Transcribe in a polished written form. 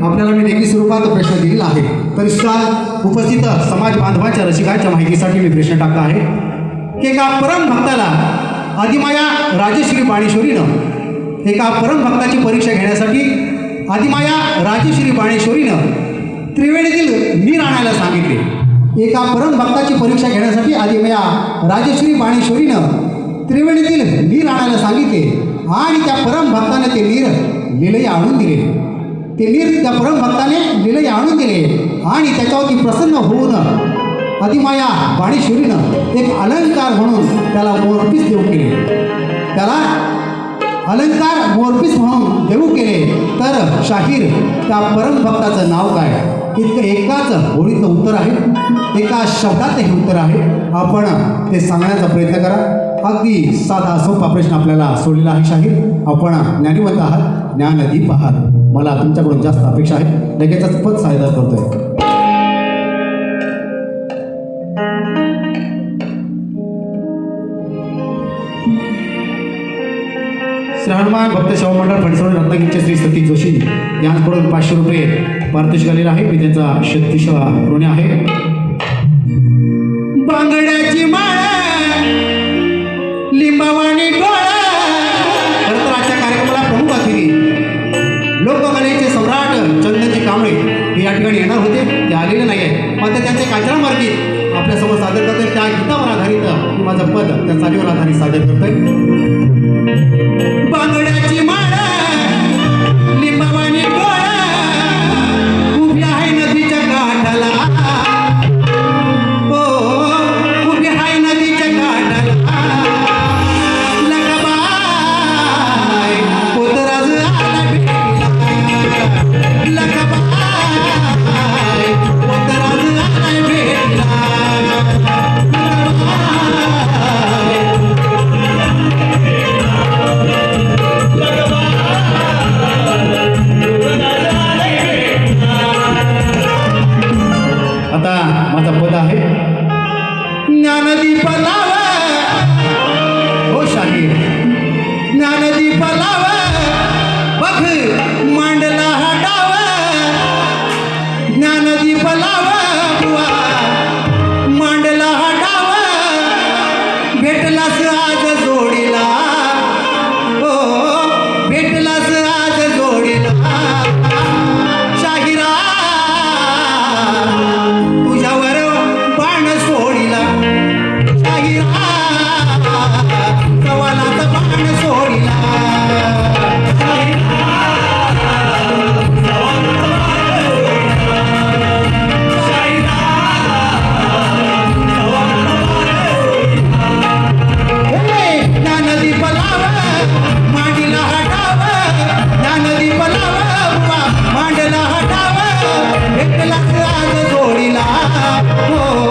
आपल्याला मी लेखी स्वरूपात प्रश्न दिलेला आहे. तर उपस्थित समाज बांधवांच्या रसिकांच्या माहितीसाठी मी प्रश्न टाकला आहे की एका परम भक्ताला आदिमाया राजश्री बाणेश्वरीनं एका परम भक्ताची परीक्षा घेण्यासाठी आदिमाया राजश्री बाणेश्वरीनं त्रिवेणीतील नीर आणायला सांगितले. एका परम भक्ताची परीक्षा घेण्यासाठी आदिमाया राजश्री बाणेश्वरीनं त्रिवेणीतील नीर आणायला सांगितले आणि त्या परम भक्ताने ते नीर लीलई आणून दिले. ते नीर त्या परम भक्ताने लीलई आणून दिले आणि त्याच्यावरती प्रसन्न होऊन आदिमाया बाणेश्वरीनं एक अलंकार म्हणून त्याला मोरपीस देऊ केले. त्याला अलंकार मोरपीस म्हणून देऊ केले. तर शाहीर त्या परम भक्ताचं नाव काय? इतकं एकाच ओळीचं उत्तर आहे, एका शब्दात हे उत्तर आहे. आपण ते सांगण्याचा प्रयत्न करा. अगदी साधा सोपा प्रश्न आपल्याला सोडलेला आहे. शाहीर, आपण ज्ञानीवंत आहात, ज्ञानदीप आहात. मला तुमच्याकडून जास्त अपेक्षा आहे. लगेचच पद सादर करतोय. श्री हनुमान भक्त सेवा मंडळ फणसवड रत्नागिरीचे श्री सतीश जोशी यांकडून 500 रुपये पारितोषिक आलेले आहे. मी त्यांचा 36 ऋणी आहे. बांगड्याची माळ लिंबावाणी डोळा. खरं तर आजच्या कार्यक्रमाला प्रमुख अतिथी लोककलेचे सम्राट चंदनजी कांबळे हे या ठिकाणी येणार होते. ते आलेले नाही आहे. मात्र त्यांचे काजळामार्गी आपल्यासमोर सादर करतोय. त्या गीतावर आधारित मी माझं पद त्या चालीवर आधारित सादर करतोय. बांगड्याची माळ लिंबावाणी डोळा उभी आहे नदीच्या काठाला. ओ उभी आहे नदीच्या काठाला. लकाबाई पोतराज आला भेटीला. लकाबाई पोतराज आला भेटीला. आता माझा पद आहे. ज्ञानदीप लावा हो शाहीर, ज्ञानदीप लावा बघ मांडला हा डावा. ज्ञानदीप लावा बुवा मांडला हा डावा. भेटलास आज जोडीला. हो भेटलास आज जोडीला. शाहिरा तुझ्यावर बाण सोडीला. शाहिरा सवालाचा बाण सोडीला. ज्ञानदीप लावा मांडीला हटावा. ज्ञानदीप लावा मांडला हटावा. भेटलाच आज जोडीला. हो